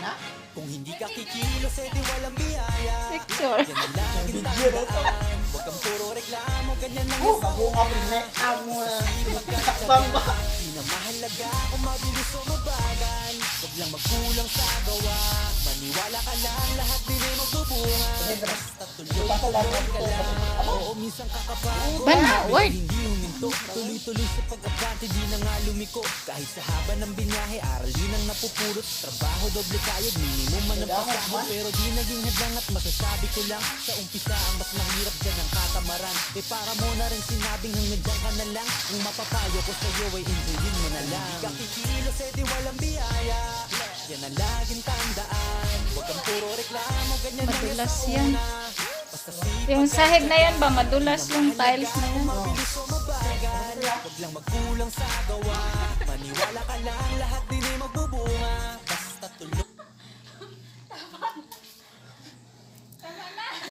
Na? Kung hindi ka kikilos, edi walang biyaya. Picture. Yan ang laging tandaan. Huwag kang puro reklamo, ganyan ang Oh, mag-uap rin eh. Ang takbang ba? Di na mahalaga kung mabilis o mabagal. Huwag lang magkulang sa gawa. Maniwala ka lang, lahat din ay magbubunga. Basta tuloy-tuloy ka lang. Oo, minsan kakapagod. Banawad. Hindi huminto, tuloy-tuloy sa pag-abante. Di na nga lumiko. Kahit sa haba ng binyahe, aral din ang napupulot. Trabaho, doble kayod, minimum man ang pasahod. Pero di naging hadlang at masasabi ko lang, sa umpisa ang mas mahirap dyan ang katamaran. Eh para mo na rin sinabing hanggang dyan ka na lang. Ang mapapayo ko sa'yo ay enjoyin mo na lang. Hindi ka kikilos, eh di walang biyaya. Yan ang laging tandaan. Huwag kang puro reklamo, ganyan lang Madulas sa yan. una. Basta sipag Yung sahig na yan ba? Madulas yung tiles na yan. mabilis o mabagal. Huwag lang magkulang sa gawa. Maniwala ka lang, lahat din ay magbubunga.